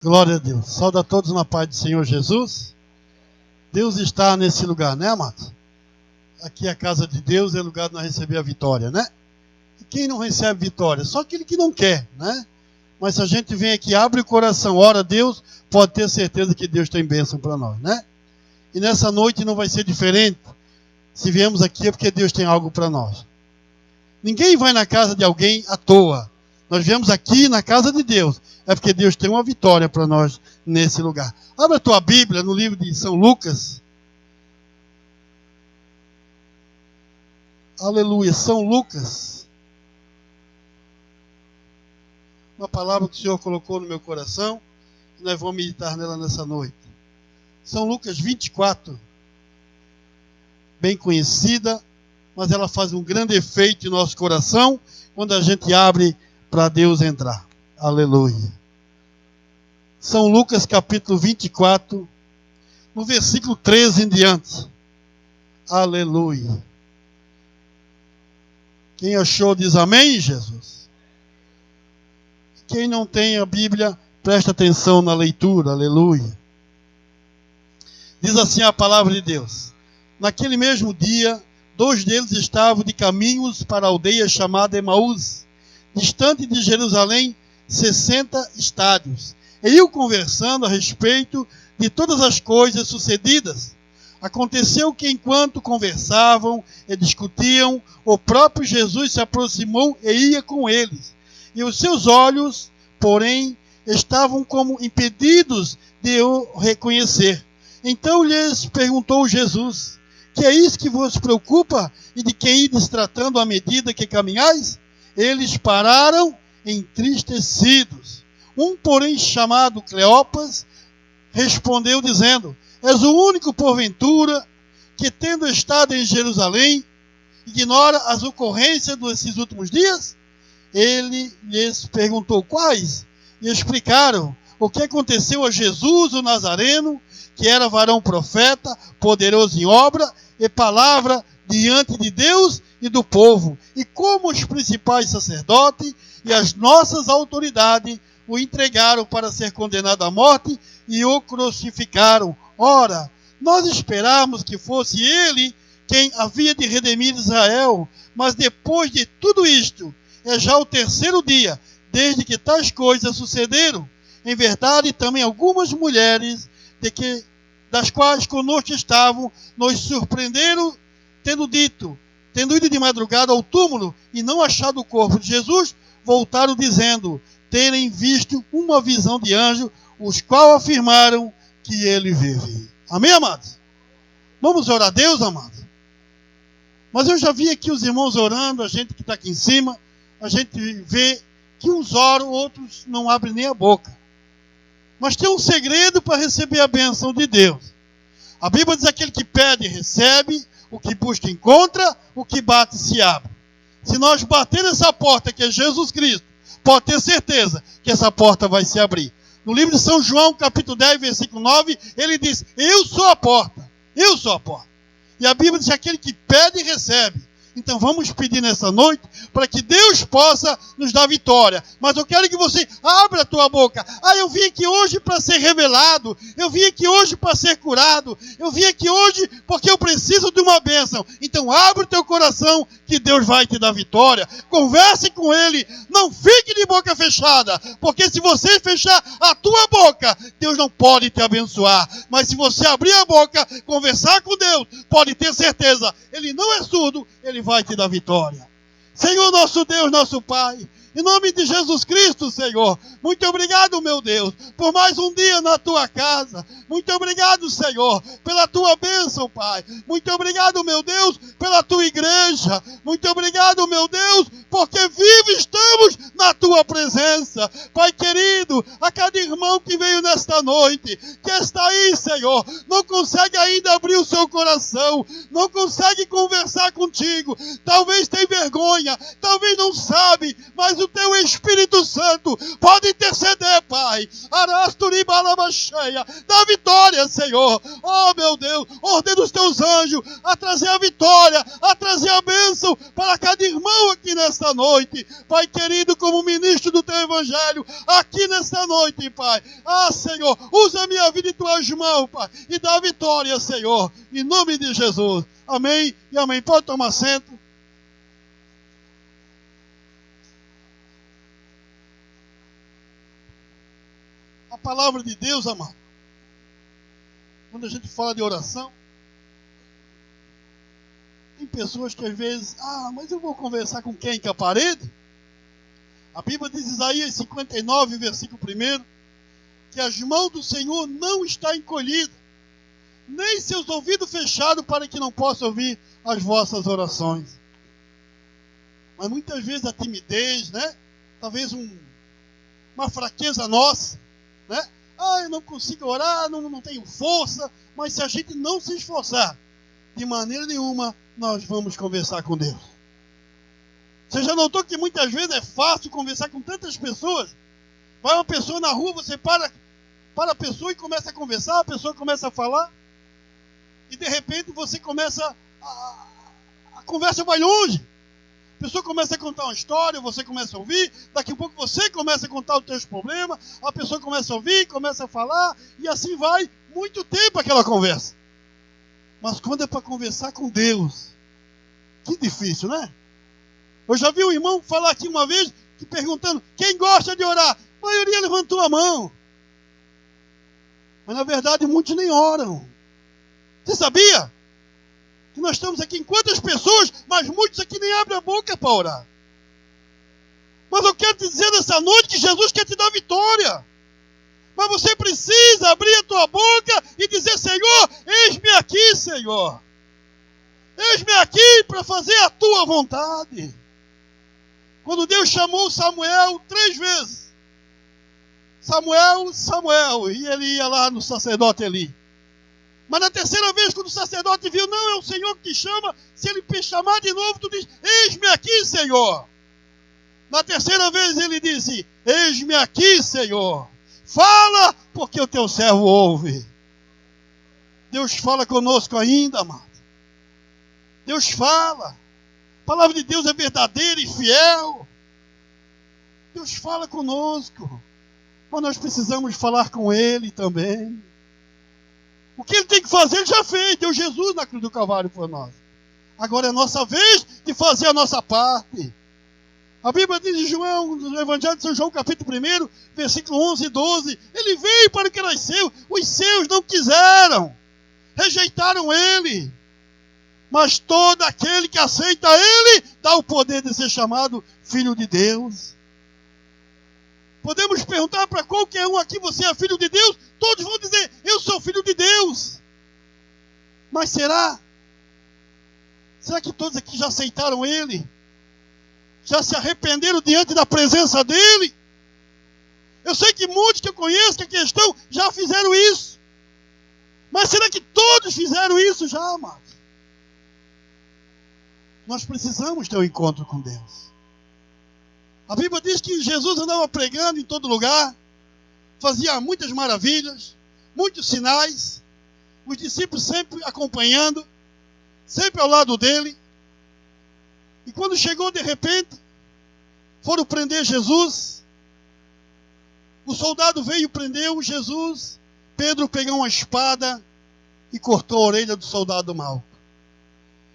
Glória a Deus. Saúde a todos na paz do Senhor Jesus. Deus está nesse lugar, né, amados? Aqui a casa de Deus é lugar de nós receber a vitória, né? E quem não recebe vitória? Só aquele que não quer, né? Mas se a gente vem aqui, abre o coração, ora a Deus, pode ter certeza que Deus tem bênção para nós, né? E nessa noite não vai ser diferente. Se viemos aqui é porque Deus tem algo para nós. Ninguém vai na casa de alguém à toa. Nós viemos aqui na casa de Deus. É porque Deus tem uma vitória para nós nesse lugar. Abra a tua Bíblia no livro de São Lucas. Aleluia, São Lucas. Uma palavra que o Senhor colocou no meu coração. E nós vamos meditar nela nessa noite. São Lucas 24. Bem conhecida, mas ela faz um grande efeito em nosso coração quando a gente abre para Deus entrar. Aleluia. São Lucas capítulo 24, no versículo 13 em diante. Aleluia. Quem achou diz amém, Jesus. Quem não tem a Bíblia, presta atenção na leitura. Aleluia. Diz assim a palavra de Deus. Naquele mesmo dia, 2 deles estavam de caminhos para a aldeia chamada Emaús, distante de Jerusalém 60 estádios. E iam conversando a respeito de todas as coisas sucedidas. Aconteceu que enquanto conversavam e discutiam, o próprio Jesus se aproximou e ia com eles. E os seus olhos, porém, estavam como impedidos de o reconhecer. Então lhes perguntou Jesus: que é isso que vos preocupa e de quem ides tratando à medida que caminhais? Eles pararam entristecidos. Um, porém, chamado Cleopas, respondeu dizendo: és o único, porventura, que tendo estado em Jerusalém, ignora as ocorrências desses últimos dias? Ele lhes perguntou quais, e explicaram o que aconteceu a Jesus, o Nazareno, que era varão profeta, poderoso em obra e palavra diante de Deus e do povo, e como os principais sacerdotes e as nossas autoridades o entregaram para ser condenado à morte e o crucificaram. Ora, nós esperávamos que fosse ele quem havia de redimir Israel, mas depois de tudo isto, é já o 3º dia, desde que tais coisas sucederam. Em verdade, também algumas mulheres, das quais conosco estavam, nos surpreenderam, tendo ido de madrugada ao túmulo e não achado o corpo de Jesus, voltaram dizendo terem visto uma visão de anjo, os quais afirmaram que ele vive. Amém, amados? Vamos orar a Deus, amados? Mas eu já vi aqui os irmãos orando, a gente que está aqui em cima, a gente vê que uns oram, outros não abrem nem a boca. Mas tem um segredo para receber a bênção de Deus. A Bíblia diz: aquele que pede, recebe, o que busca, encontra, o que bate, se abre. Se nós bater nessa porta, que é Jesus Cristo, pode ter certeza que essa porta vai se abrir. No livro de São João, capítulo 10, versículo 9, ele diz: eu sou a porta, eu sou a porta. E a Bíblia diz: aquele que pede, recebe. Então vamos pedir nessa noite para que Deus possa nos dar vitória. Mas eu quero que você abra a tua boca. Eu vim aqui hoje para ser revelado. Eu vim aqui hoje para ser curado. Eu vim aqui hoje porque eu preciso de uma bênção. Então abre o teu coração que Deus vai te dar vitória. Converse com Ele. Não fique de boca fechada. Porque se você fechar a tua boca, Deus não pode te abençoar. Mas se você abrir a boca, conversar com Deus, pode ter certeza, Ele não é surdo, Ele vai te dar vitória. Senhor, nosso Deus, nosso Pai, em nome de Jesus Cristo, Senhor, muito obrigado, meu Deus, por mais um dia na tua casa. Muito obrigado, Senhor, pela tua bênção, Pai. Muito obrigado, meu Deus, pela tua igreja. Muito obrigado, meu Deus, porque vivos estamos na tua presença. Pai querido, a cada irmão que veio nesta noite, que está aí, Senhor, não consegue ainda abrir o seu coração, não consegue conversar contigo, talvez tenha vergonha, talvez não sabe, mas o teu Espírito Santo pode interceder, Pai. Arasturi balaba cheia, dá vitória vitória, Senhor. Oh, meu Deus, ordena os teus anjos a trazer a vitória, a trazer a bênção para cada irmão aqui nesta noite. Pai querido, como ministro do teu evangelho, aqui nesta noite, Pai. Ah, Senhor, usa a minha vida em tuas mãos, Pai, e dá a vitória, Senhor, em nome de Jesus. Amém e amém. Pode tomar assento. A palavra de Deus, amado, quando a gente fala de oração, tem pessoas que às vezes, mas eu vou conversar com quem? Com a parede? A Bíblia diz, Isaías 59, versículo 1, que as mãos do Senhor não estão encolhidas, nem seus ouvidos fechados para que não possa ouvir as vossas orações. Mas muitas vezes a timidez, né? Talvez uma fraqueza nossa, né? Eu não consigo orar, não tenho força, mas se a gente não se esforçar, de maneira nenhuma nós vamos conversar com Deus. Você já notou que muitas vezes é fácil conversar com tantas pessoas? Vai uma pessoa na rua, você para a pessoa e começa a conversar, a pessoa começa a falar, e de repente você começa, a conversa vai longe. A pessoa começa a contar uma história, você começa a ouvir, daqui a pouco você começa a contar os teus problemas, a pessoa começa a ouvir, começa a falar, e assim vai muito tempo aquela conversa. Mas quando é para conversar com Deus, que difícil, né? Eu já vi um irmão falar aqui uma vez, perguntando, quem gosta de orar? A maioria levantou a mão. Mas na verdade muitos nem oram. Você sabia? Que nós estamos aqui em quantas pessoas, mas muitos aqui nem abrem a boca para orar. Mas eu quero te dizer nessa noite que Jesus quer te dar vitória. Mas você precisa abrir a tua boca e dizer, Senhor, eis-me aqui, Senhor. Eis-me aqui para fazer a tua vontade. Quando Deus chamou Samuel 3 vezes, Samuel, Samuel, e ele ia lá no sacerdote Eli. Mas na terceira vez, quando o sacerdote viu, não, é o Senhor que te chama, se ele te chamar de novo, tu diz, eis-me aqui, Senhor. Na terceira vez ele disse, eis-me aqui, Senhor. Fala, porque o teu servo ouve. Deus fala conosco ainda, amado. Deus fala. A palavra de Deus é verdadeira e fiel. Deus fala conosco. Mas nós precisamos falar com Ele também. O que Ele tem que fazer, Ele já fez. Deu Jesus na cruz do Calvário por nós. Agora é a nossa vez de fazer a nossa parte. A Bíblia diz em João, no Evangelho de São João, capítulo 1, versículo 11 e 12. Ele veio para o que era seu. Os seus não quiseram. Rejeitaram Ele. Mas todo aquele que aceita Ele, dá o poder de ser chamado Filho de Deus. Podemos perguntar para qualquer um aqui, você é filho de Deus? Todos vão dizer, eu sou filho de Deus. Mas será? Será que todos aqui já aceitaram Ele? Já se arrependeram diante da presença dEle? Eu sei que muitos que eu conheço que aqui estão já fizeram isso. Mas será que todos fizeram isso já, amados? Nós precisamos ter um encontro com Deus. A Bíblia diz que Jesus andava pregando em todo lugar, fazia muitas maravilhas, muitos sinais, os discípulos sempre acompanhando, sempre ao lado dele. E quando chegou de repente, foram prender Jesus, o soldado veio e prendeu Jesus, Pedro pegou uma espada e cortou a orelha do soldado mau.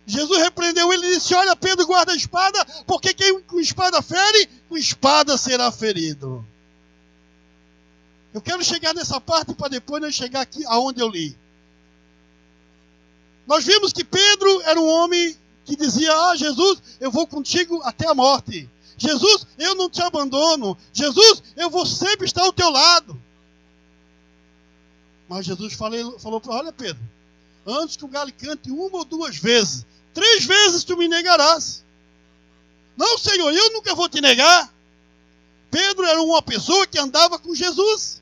Jesus repreendeu ele e disse, olha Pedro, guarda a espada, porque quem com espada fere, com espada será ferido. Eu quero chegar nessa parte para depois nós chegar aqui aonde eu li. Nós vimos que Pedro era um homem que dizia, Jesus, eu vou contigo até a morte. Jesus, eu não te abandono. Jesus, eu vou sempre estar ao teu lado. Mas Jesus falou para olha Pedro, antes que o galo cante 1 ou 2 vezes, 3 vezes tu me negarás. Não, Senhor, eu nunca vou te negar. Pedro era uma pessoa que andava com Jesus.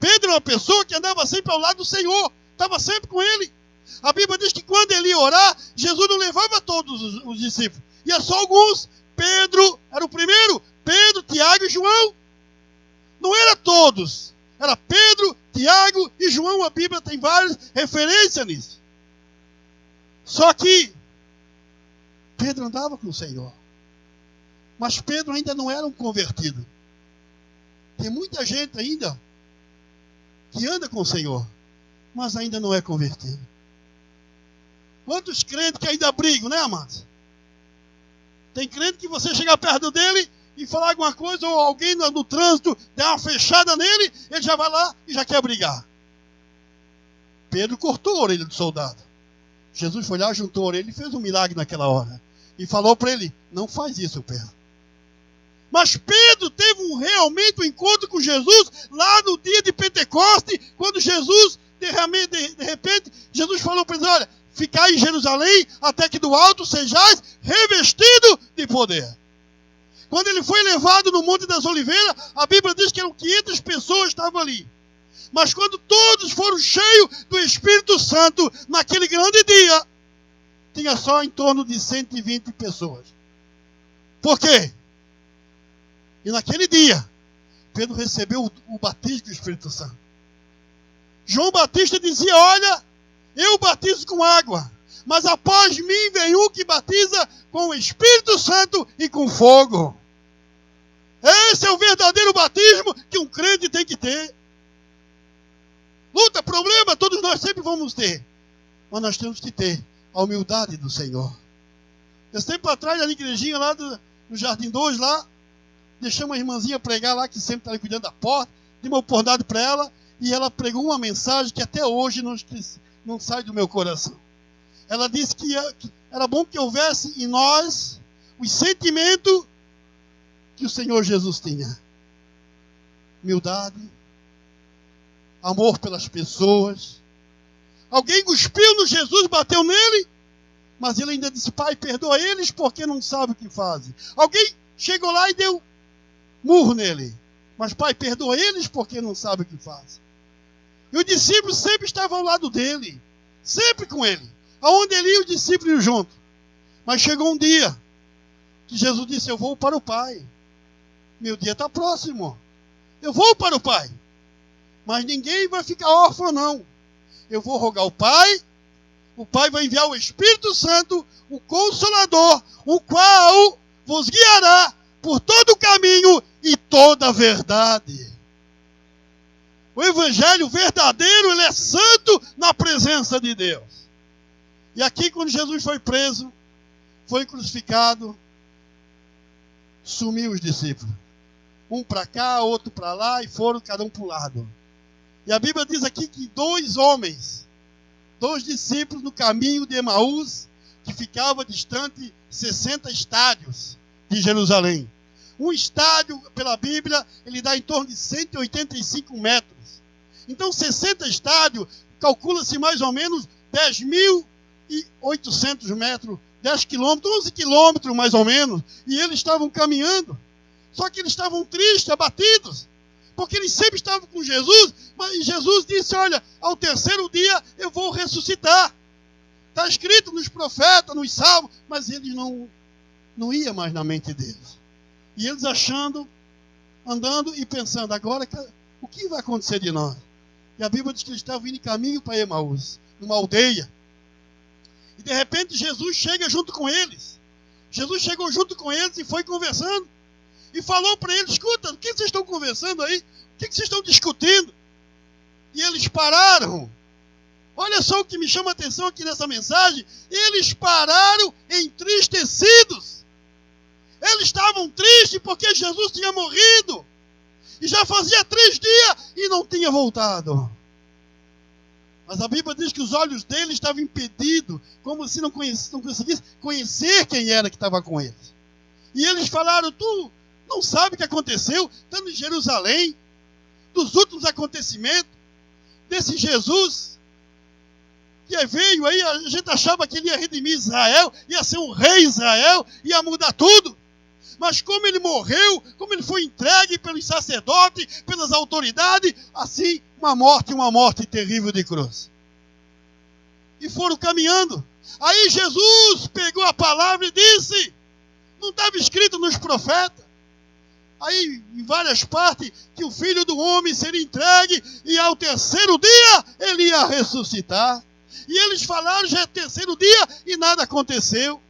Pedro era uma pessoa que andava sempre ao lado do Senhor. Estava sempre com Ele. A Bíblia diz que quando ele ia orar, Jesus não levava todos os discípulos. Ia só alguns. Pedro era o primeiro. Pedro, Tiago e João. Não era todos. Era Pedro, Tiago e João, a Bíblia tem várias referências nisso. Só que Pedro andava com o Senhor. Mas Pedro ainda não era um convertido. Tem muita gente ainda que anda com o Senhor, mas ainda não é convertido. Quantos crentes que ainda brigam, né, amados? Tem crente que você chega perto dele e falar alguma coisa, ou alguém no trânsito der uma fechada nele, ele já vai lá e já quer brigar. Pedro cortou a orelha do soldado. Jesus foi lá, juntou a orelha e fez um milagre naquela hora. E falou para ele, não faz isso, Pedro. Mas Pedro teve realmente um encontro com Jesus lá no dia de Pentecoste, quando Jesus, de repente, Jesus falou para ele, olha, ficai em Jerusalém até que do alto sejais revestido de poder. Quando ele foi levado no Monte das Oliveiras, a Bíblia diz que eram 500 pessoas que estavam ali. Mas quando todos foram cheios do Espírito Santo, naquele grande dia, tinha só em torno de 120 pessoas. Por quê? E naquele dia, Pedro recebeu o batismo do Espírito Santo. João Batista dizia, olha, eu batizo com água, mas após mim vem um que batiza com o Espírito Santo e com fogo. Esse é o verdadeiro batismo que um crente tem que ter. Luta, problema, todos nós sempre vamos ter. Mas nós temos que ter a humildade do Senhor. Esse tempo atrás, na igrejinha lá no Jardim 2, lá, deixei uma irmãzinha pregar lá, que sempre está ali cuidando da porta, dei uma oportunidade para ela, e ela pregou uma mensagem que até hoje não sai do meu coração. Ela disse que era bom que houvesse em nós o sentimento que o Senhor Jesus tinha. Humildade, amor pelas pessoas. Alguém cuspiu no Jesus, bateu nele, mas ele ainda disse, Pai, perdoa eles porque não sabem o que fazem. Alguém chegou lá e deu murro nele, mas Pai, perdoa eles porque não sabem o que fazem. E os discípulos sempre estavam ao lado dele, sempre com ele. Aonde ele ia, os discípulos iam junto. Mas chegou um dia que Jesus disse, eu vou para o Pai. Meu dia está próximo. Eu vou para o Pai. Mas ninguém vai ficar órfão, não. Eu vou rogar ao Pai. O Pai vai enviar o Espírito Santo, o Consolador, o qual vos guiará por todo o caminho e toda a verdade. O Evangelho verdadeiro, ele é santo na presença de Deus. E aqui, quando Jesus foi preso, foi crucificado, sumiu os discípulos. Um para cá, outro para lá, e foram cada um para o lado. E a Bíblia diz aqui que 2 homens, 2 discípulos no caminho de Emaús, que ficava distante 60 estádios de Jerusalém. Um estádio, pela Bíblia, ele dá em torno de 185 metros. Então, 60 estádios, calcula-se mais ou menos 10.800 metros, 10 quilômetros, 11 quilômetros mais ou menos. E eles estavam caminhando. Só que eles estavam tristes, abatidos, porque eles sempre estavam com Jesus. Mas Jesus disse, olha, ao terceiro dia eu vou ressuscitar. Está escrito nos profetas, nos salmos, mas eles não iam mais na mente deles. E eles achando, andando e pensando, agora o que vai acontecer de nós? E a Bíblia diz que eles estavam indo em caminho para Emaús, numa aldeia. E de repente Jesus chega junto com eles. Jesus chegou junto com eles e foi conversando. E falou para eles, escuta, o que vocês estão conversando aí? O que vocês estão discutindo? E eles pararam. Olha só o que me chama a atenção aqui nessa mensagem. Eles pararam entristecidos. Eles estavam tristes porque Jesus tinha morrido. E já fazia 3 dias e não tinha voltado. Mas a Bíblia diz que os olhos deles estavam impedidos, como se não conseguisse conhecer quem era que estava com eles. E eles falaram, tu não sabe o que aconteceu, estando em Jerusalém, dos últimos acontecimentos, desse Jesus que veio aí, a gente achava que ele ia redimir Israel, ia ser um rei Israel, ia mudar tudo. Mas como ele morreu, como ele foi entregue pelos sacerdotes, pelas autoridades, assim, uma morte terrível de cruz. E foram caminhando. Aí Jesus pegou a palavra e disse, não estava escrito nos profetas, aí em várias partes, que o Filho do Homem seria entregue e ao terceiro dia ele ia ressuscitar. E eles falaram, já é terceiro dia e nada aconteceu.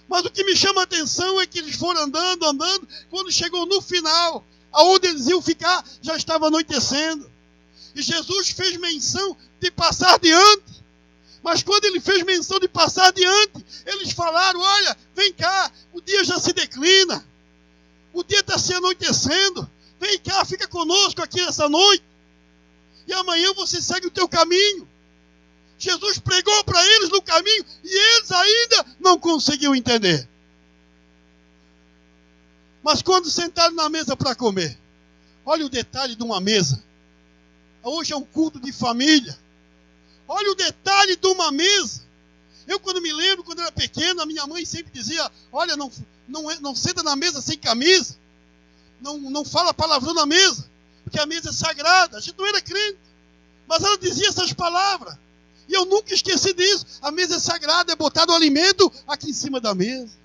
Mas o que me chama a atenção é que eles foram andando, quando chegou no final, aonde eles iam ficar, já estava anoitecendo. E Jesus fez menção de passar diante. Mas quando ele fez menção de passar diante, eles falaram, olha, vem cá, o dia já se declina. O dia está se anoitecendo. Vem cá, fica conosco aqui essa noite. E amanhã você segue o teu caminho. Jesus pregou para eles no caminho e eles ainda não conseguiam entender. Mas quando sentaram na mesa para comer, olha o detalhe de uma mesa. Hoje é um culto de família. Olha o detalhe de uma mesa. Eu, quando me lembro, quando era pequeno, a minha mãe sempre dizia, olha, não senta na mesa sem camisa. Não fala palavrão na mesa, porque a mesa é sagrada. A gente não era crente, mas ela dizia essas palavras. E eu nunca esqueci disso. A mesa é sagrada, é botado o alimento aqui em cima da mesa.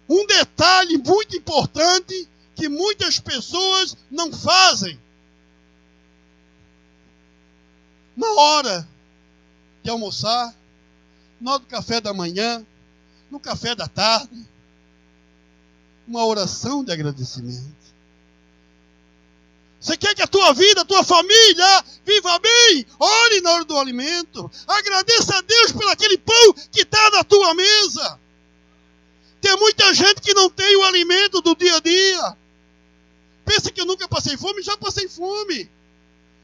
Um detalhe muito importante que muitas pessoas não fazem. Na hora de almoçar, na hora do café da manhã, no café da tarde, uma oração de agradecimento. Você quer que a tua vida, a tua família viva bem? Ore na hora do alimento. Agradeça a Deus por aquele pão que está na tua mesa. Tem muita gente que não tem o alimento do dia a dia. Pensa que eu nunca passei fome? Já passei fome.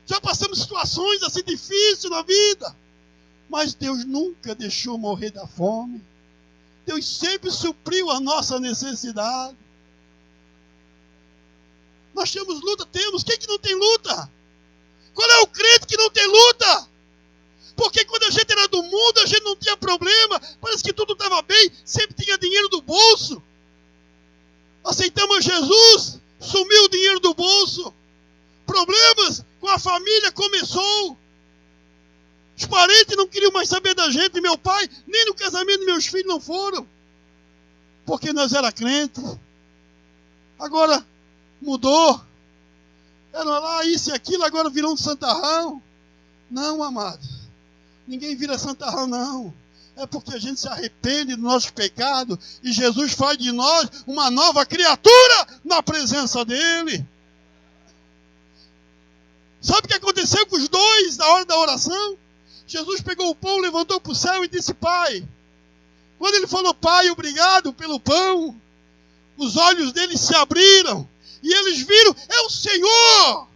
Já passamos situações assim difíceis na vida. Mas Deus nunca deixou morrer da fome. Deus sempre supriu a nossa necessidade. Nós temos luta? Temos. Quem que não tem luta? Qual é o crente que não tem luta? Porque quando a gente era do mundo, a gente não tinha problema. Parece que tudo estava bem. Sempre tinha dinheiro do bolso. Aceitamos Jesus. Sumiu o dinheiro do bolso. Problemas com a família começou. Os parentes não queriam mais saber da gente. Meu pai, nem no casamento dos meus filhos não foram. Porque nós era crente. Agora mudou. Era lá isso e aquilo, agora virou um santarrão. Não, amado. Ninguém vira santarrão, não. É porque a gente se arrepende do nosso pecado e Jesus faz de nós uma nova criatura na presença dele. Sabe o que aconteceu com os dois na hora da oração? Jesus pegou o pão, levantou para o céu e disse, Pai. Quando ele falou, Pai, obrigado pelo pão, os olhos deles se abriram e eles viram, é o Senhor.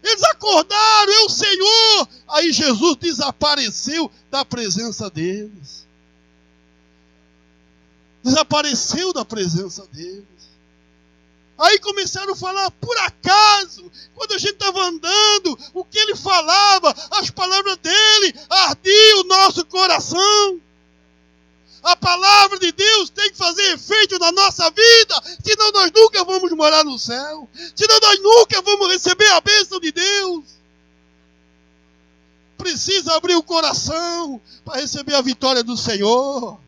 Eles acordaram, é o Senhor. Aí Jesus desapareceu da presença deles. Desapareceu da presença deles. Aí começaram a falar, por acaso, quando a gente estava andando, o que ele falava, as palavras dele, ardia o nosso coração. A palavra de Deus tem que fazer efeito na nossa vida, senão nós nunca vamos morar no céu, senão nós nunca vamos receber a bênção de Deus. Precisa abrir o coração para receber a vitória do Senhor.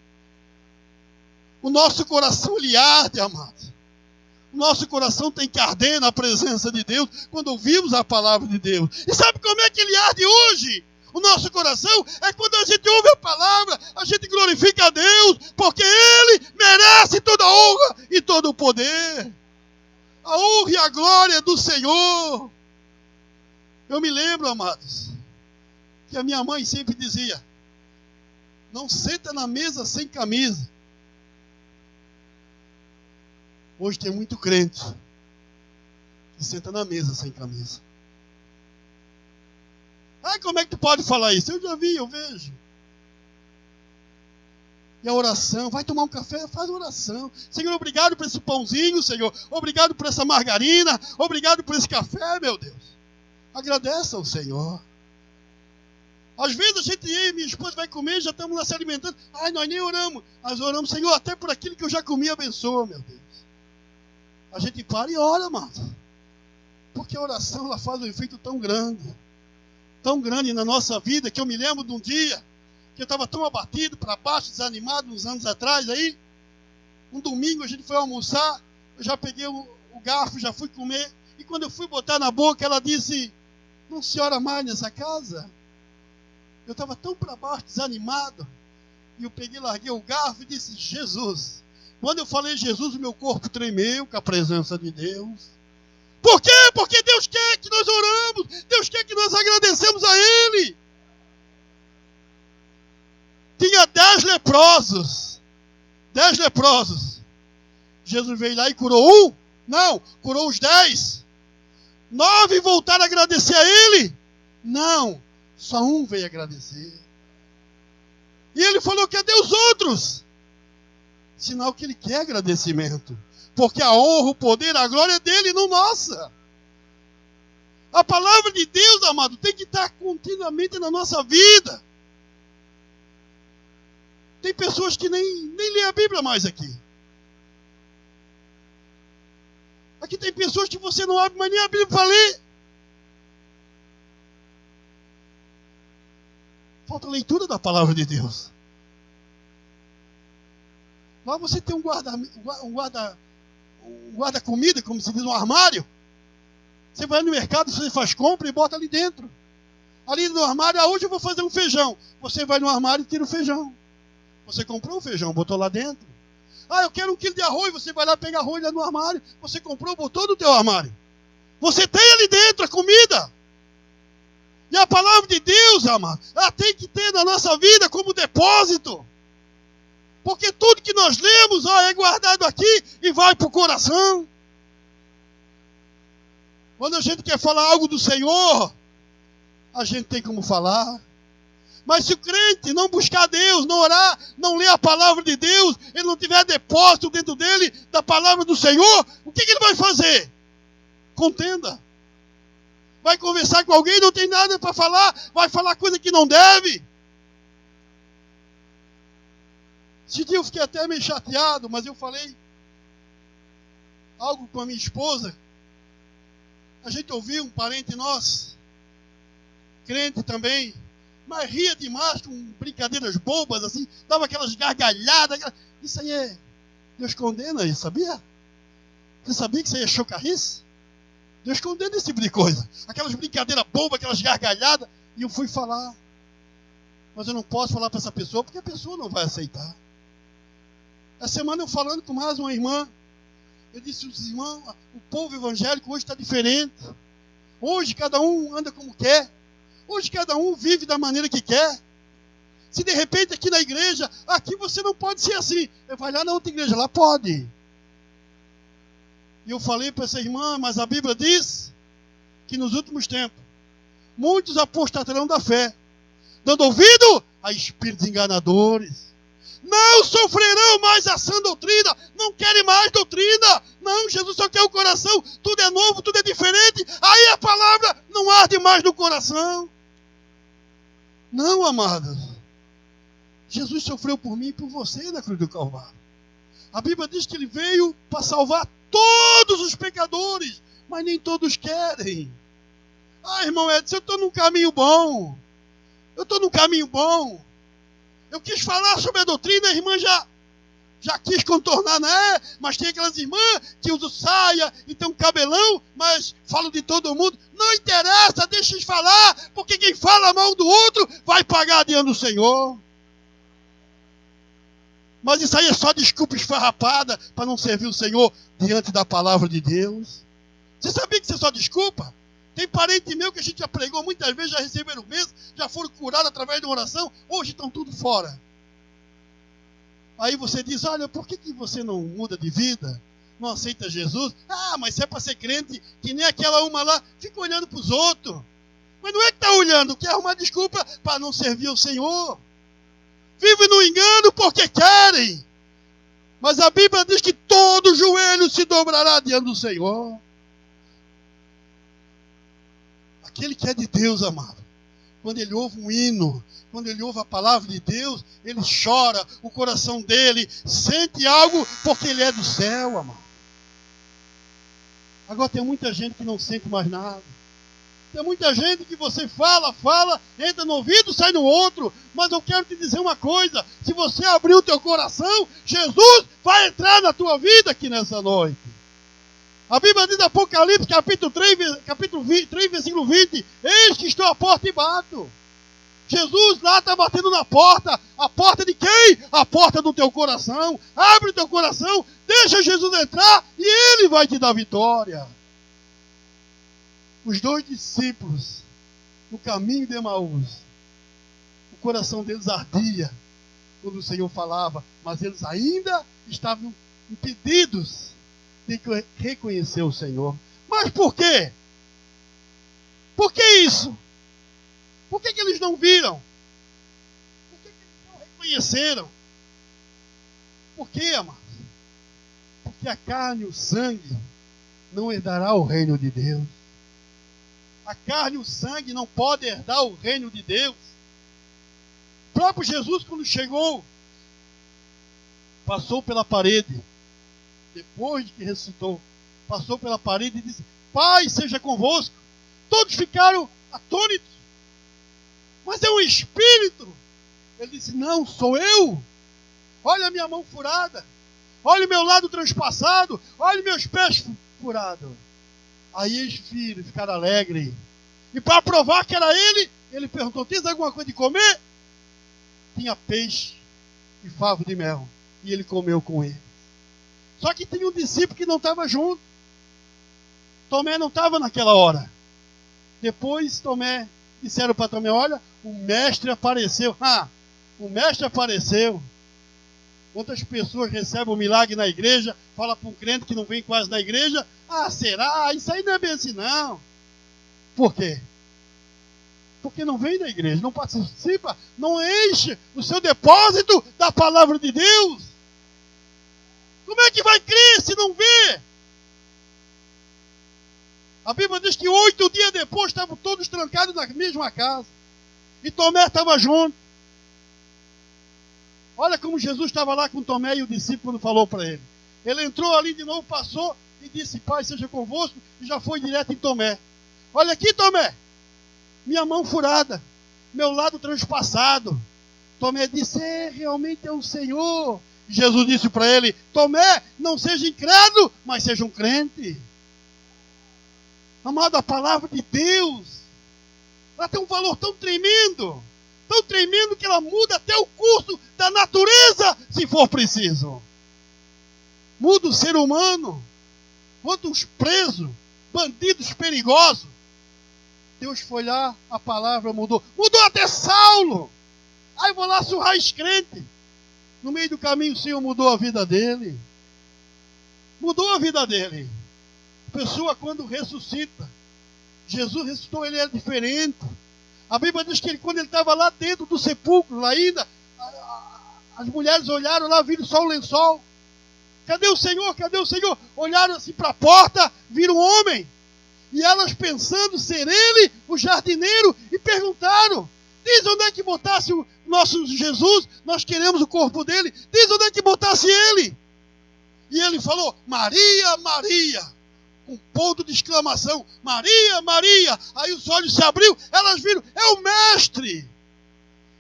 O nosso coração, ele arde, amado. O nosso coração tem que arder na presença de Deus quando ouvimos a palavra de Deus. E sabe como é que ele arde hoje? O nosso coração é quando a gente ouve a palavra, a gente glorifica a Deus, porque Ele merece toda a honra e todo o poder. A honra e a glória do Senhor. Eu me lembro, amados, que a minha mãe sempre dizia, não senta na mesa sem camisa. Hoje tem muito crente que senta na mesa sem camisa. Ai, como é que tu pode falar isso? Eu já vi, eu vejo. E a oração, vai tomar um café, faz oração. Senhor, obrigado por esse pãozinho, Senhor. Obrigado por essa margarina. Obrigado por esse café, meu Deus. Agradeça ao Senhor. Às vezes a gente, eu e minha esposa vai comer, já estamos lá se alimentando. Ai, nós nem oramos. Nós oramos, Senhor, até por aquilo que eu já comi, abençoa, meu Deus. A gente para e ora, amado. Porque a oração, ela faz um efeito tão grande na nossa vida, que eu me lembro de um dia que eu estava tão abatido, para baixo, desanimado, uns anos atrás aí. Um domingo a gente foi almoçar, eu já peguei o garfo, já fui comer, e quando eu fui botar na boca, ela disse, não se ora mais nessa casa? Eu estava tão para baixo, desanimado, e eu peguei, larguei o garfo e disse, Jesus. Quando eu falei Jesus, o meu corpo tremeu com a presença de Deus. Por quê? Porque Deus quer que nós oramos, Deus quer que nós agradecemos a Ele. Tinha 10 leprosos. 10 leprosos. Jesus veio lá e curou um? Não, curou os 10. 9 voltaram a agradecer a Ele? Não, só um veio agradecer. E Ele falou que cadê os outros? Sinal que Ele quer agradecimento. Porque a honra, o poder, a glória é dele, não nossa. A palavra de Deus, amado, tem que estar continuamente na nossa vida. Tem pessoas que nem lêem a Bíblia mais aqui. Aqui tem pessoas que você não abre mais nem a Bíblia para ler. Falta leitura da palavra de Deus. Lá você tem um guarda-comida, como se diz, um armário. Você vai no mercado, você faz compra e bota ali dentro. Ali no armário, hoje eu vou fazer um feijão. Você vai no armário e tira o feijão. Você comprou o feijão, botou lá dentro. Ah, eu quero 1 quilo de arroz. Você vai lá pegar arroz lá no armário. Você comprou, botou no teu armário. Você tem ali dentro a comida. E a palavra de Deus, amado, ela tem que ter na nossa vida como depósito. Porque tudo que nós lemos, é guardado aqui e vai para o coração. Quando a gente quer falar algo do Senhor, a gente tem como falar. Mas se o crente não buscar Deus, não orar, não ler a palavra de Deus, ele não tiver depósito dentro dele da palavra do Senhor, o que ele vai fazer? Contenda. Vai conversar com alguém, não tem nada para falar, vai falar coisa que não deve. Esse dia eu fiquei até meio chateado, mas eu falei algo com a minha esposa. A gente ouviu um parente nosso, crente também, mas ria demais com brincadeiras bobas, assim, dava aquelas gargalhadas. Isso aí é... Deus condena isso, sabia? Você sabia que isso aí é chocarrice? Deus condena esse tipo de coisa. Aquelas brincadeiras bobas, aquelas gargalhadas. E eu fui falar. Mas eu não posso falar para essa pessoa, porque a pessoa não vai aceitar. Essa semana eu falando com mais uma irmã. Eu disse, irmãos, o povo evangélico hoje está diferente. Hoje cada um anda como quer. Hoje cada um vive da maneira que quer. Se de repente aqui na igreja, aqui você não pode ser assim. Eu vou lá na outra igreja, lá pode. E eu falei para essa irmã, mas a Bíblia diz que nos últimos tempos, muitos apostatarão da fé, dando ouvido a espíritos enganadores. Não sofrerão mais a sã doutrina, não querem mais doutrina. Não, Jesus só quer o coração, tudo é novo, tudo é diferente. Aí a palavra não arde mais no coração. Não, amados. Jesus sofreu por mim e por você na cruz do Calvário. A Bíblia diz que ele veio para salvar todos os pecadores, mas nem todos querem. Ah, irmão Edson, eu estou num caminho bom. Eu estou num caminho bom. Eu quis falar sobre a doutrina, a irmã já quis contornar, né? Mas tem aquelas irmãs que usam saia e tem um cabelão, mas falam de todo mundo. Não interessa, deixa eles falar, porque quem fala mal do outro vai pagar diante do Senhor. Mas isso aí é só desculpa esfarrapada para não servir o Senhor diante da palavra de Deus. Você sabia que isso é só desculpa? Tem parente meu que a gente já pregou muitas vezes, já receberam bênção, já foram curados através de uma oração, hoje estão tudo fora. Aí você diz, olha, por que você não muda de vida? Não aceita Jesus? Ah, mas se é para ser crente, que nem aquela uma lá, fica olhando para os outros. Mas não é que está olhando, quer arrumar desculpa para não servir o Senhor. Vive no engano porque querem. Mas a Bíblia diz que todo joelho se dobrará diante do Senhor. Aquele que é de Deus, amado, quando ele ouve um hino, quando ele ouve a palavra de Deus, ele chora, o coração dele sente algo porque ele é do céu, amado. Agora tem muita gente que não sente mais nada. Tem muita gente que você fala, entra no ouvido, sai no outro. Mas eu quero te dizer uma coisa. Se você abrir o teu coração, Jesus vai entrar na tua vida aqui nessa noite. A Bíblia diz, Apocalipse, capítulo 3, versículo 20. Eis que estou à porta e bato. Jesus lá está batendo na porta. A porta de quem? A porta do teu coração. Abre o teu coração, deixa Jesus entrar e Ele vai te dar vitória. Os 2 discípulos, no caminho de Emaús, o coração deles ardia quando o Senhor falava, mas eles ainda estavam impedidos de reconhecer o Senhor. Mas por quê? Por que isso? Por que eles não viram? Por que eles não reconheceram? Por quê, amados? Porque a carne e o sangue não herdará o reino de Deus. A carne e o sangue não podem herdar o reino de Deus. O próprio Jesus, quando chegou, passou pela parede, depois de que ressuscitou, passou pela parede e disse, Pai, seja convosco. Todos ficaram atônitos. Mas é um espírito. Ele disse, não, sou eu. Olha a minha mão furada. Olha o meu lado transpassado. Olha meus pés furados. Aí os filhos ficaram alegres. E para provar que era ele perguntou, tens alguma coisa de comer? Tinha peixe e favo de mel. E ele comeu com ele. Só que tinha um discípulo que não estava junto. Tomé não estava naquela hora. Depois disseram para Tomé, olha, o mestre apareceu. O mestre apareceu. Quantas pessoas recebem um milagre na igreja, fala para um crente que não vem quase na igreja, será? Isso aí não é bem assim, não. Por quê? Porque não vem da igreja, não participa, não enche o seu depósito da palavra de Deus. Como é que vai crer se não vê? A Bíblia diz que 8 dias depois estavam todos trancados na mesma casa. E Tomé estava junto. Olha como Jesus estava lá com Tomé e o discípulo falou para ele. Ele entrou ali de novo, passou e disse, Pai, seja convosco, e já foi direto em Tomé. Olha aqui, Tomé, minha mão furada, meu lado transpassado. Tomé disse, realmente é o Senhor. Jesus disse para ele, Tomé, não seja incrédulo, mas seja um crente. Amado, a palavra de Deus, ela tem um valor tão tremendo que ela muda até o curso da natureza, se for preciso. Muda o ser humano. Quantos presos, bandidos perigosos. Deus foi lá, a palavra mudou. Mudou até Saulo. Aí vou lá surrar os crentes. No meio do caminho o Senhor mudou a vida dele. Mudou a vida dele. A pessoa quando ressuscita, Jesus ressuscitou, ele era diferente. A Bíblia diz que quando ele estava lá dentro do sepulcro, lá ainda, as mulheres olharam lá, viram só o lençol. Cadê o Senhor? Cadê o Senhor? Olharam assim para a porta, viram um homem. E elas pensando ser ele, o jardineiro, e perguntaram, diz onde é que botasse o nosso Jesus, nós queremos o corpo dele, diz onde é que botasse ele. E ele falou, Maria, Maria. Um ponto de exclamação, Maria, Maria. Aí os olhos se abriram, elas viram, é o mestre.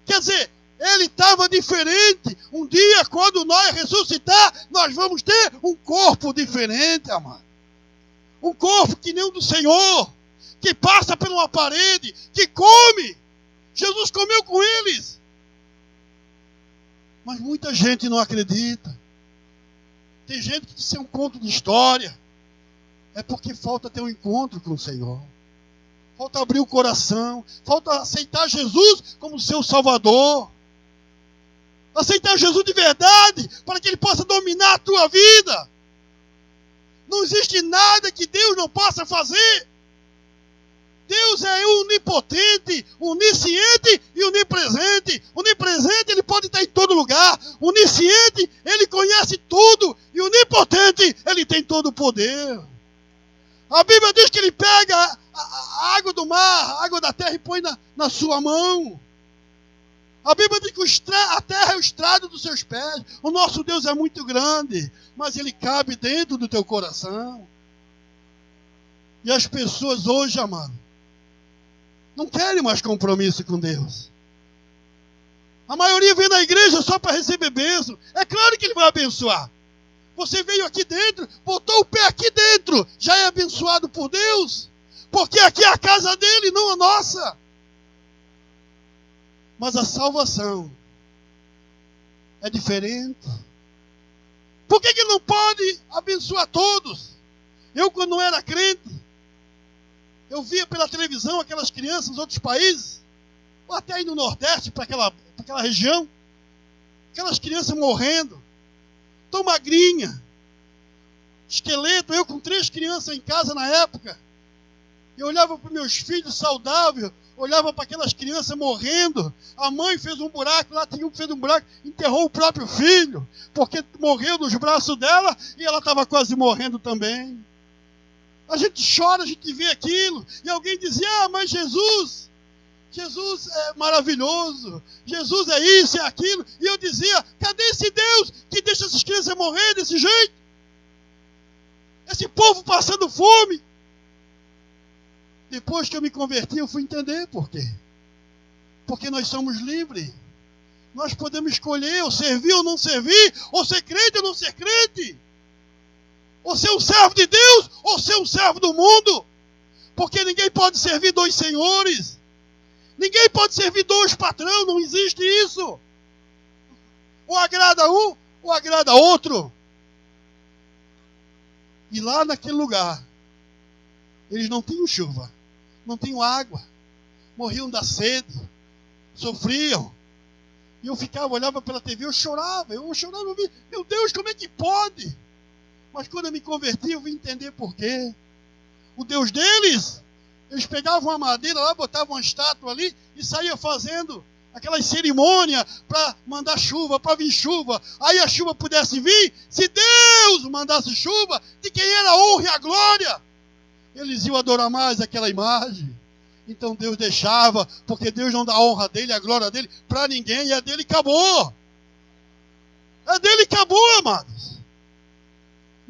Quer dizer, ele estava diferente. Um dia, quando nós ressuscitar, nós vamos ter um corpo diferente, amado. Um corpo que nem o do Senhor, que passa por uma parede, que come. Jesus comeu com eles. Mas muita gente não acredita. Tem gente que diz que é um conto de história. É porque falta ter um encontro com o Senhor. Falta abrir o coração. Falta aceitar Jesus como seu Salvador. Aceitar Jesus de verdade, para que Ele possa dominar a tua vida. Não existe nada que Deus não possa fazer. Deus é onipotente, onisciente e onipresente. Onipresente, Ele pode estar em todo lugar. Onisciente, Ele conhece tudo. E onipotente, Ele tem todo o poder. A Bíblia diz que Ele pega a água do mar, a água da terra e põe na sua mão. A Bíblia diz que a terra é o estrado dos seus pés. O nosso Deus é muito grande, mas Ele cabe dentro do teu coração. E as pessoas hoje, amado, Não querem mais compromisso com Deus. A maioria vem na igreja só para receber bênção. É claro que Ele vai abençoar. Você veio aqui dentro, botou o pé aqui dentro, já é abençoado por Deus. Porque aqui é a casa dele, não a nossa. Mas a salvação é diferente. Por que Ele não pode abençoar todos? Eu, quando não era crente, eu via pela televisão aquelas crianças nos outros países, ou até aí no Nordeste, para aquela região, aquelas crianças morrendo, tão magrinha, esqueleto. Eu com 3 crianças em casa na época, eu olhava para meus filhos saudáveis, olhava para aquelas crianças morrendo. A mãe fez um buraco, lá tinha um que fez um buraco, enterrou o próprio filho, porque morreu nos braços dela e ela estava quase morrendo também. A gente chora, a gente vê aquilo, e alguém dizia: ah, mas Jesus é maravilhoso, Jesus é isso, é aquilo. E eu dizia: cadê esse Deus que deixa essas crianças morrer desse jeito? Esse povo passando fome. Depois que eu me converti, eu fui entender por quê. Porque nós somos livres. Nós podemos escolher ou servir ou não servir, ou ser crente ou não ser crente. Ou ser um servo de Deus, ou ser um servo do mundo. Porque ninguém pode servir 2 senhores. Ninguém pode servir 2 patrões, não existe isso. Ou agrada um, ou agrada outro. E lá naquele lugar, eles não tinham chuva, não tinham água, morriam da sede, sofriam. E eu ficava, olhava pela TV, eu chorava, eu vi, meu Deus, como é que pode? Mas quando eu me converti, eu vim entender por quê. O Deus deles, eles pegavam uma madeira lá, botavam uma estátua ali e saíam fazendo aquelas cerimônias para mandar chuva, para vir chuva. Aí a chuva pudesse vir, se Deus mandasse chuva, de quem era a honra e a glória, eles iam adorar mais aquela imagem. Então Deus deixava, porque Deus não dá a honra dele, a glória dele para ninguém, e a dele acabou. A dele acabou, amados.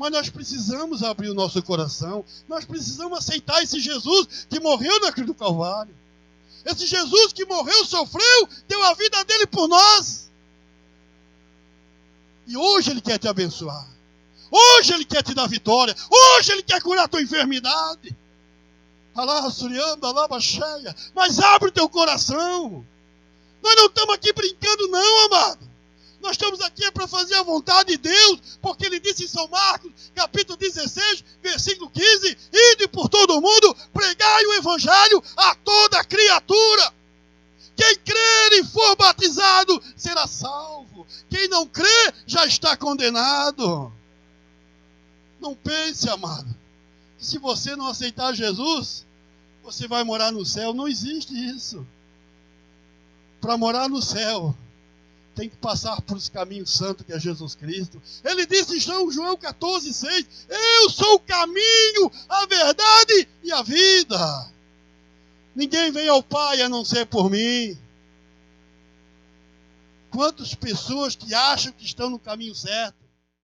Mas nós precisamos abrir o nosso coração. Nós precisamos aceitar esse Jesus que morreu na cruz do Calvário. Esse Jesus que morreu, sofreu, deu a vida dele por nós. E hoje Ele quer te abençoar. Hoje Ele quer te dar vitória. Hoje Ele quer curar a tua enfermidade. Mas abre o teu coração. Nós não estamos aqui brincando não, amado. Nós estamos aqui para fazer a vontade de Deus, porque Ele disse em São Marcos, capítulo 16, versículo 15, ide por todo o mundo, pregai o evangelho a toda criatura. Quem crer e for batizado será salvo. Quem não crê já está condenado. Não pense, amado, que se você não aceitar Jesus, você vai morar no céu. Não existe isso. Para morar no céu, tem que passar por esse caminho santo que é Jesus Cristo. Ele disse em João 14,6, eu sou o caminho, a verdade e a vida. Ninguém vem ao Pai a não ser por mim. Quantas pessoas que acham que estão no caminho certo,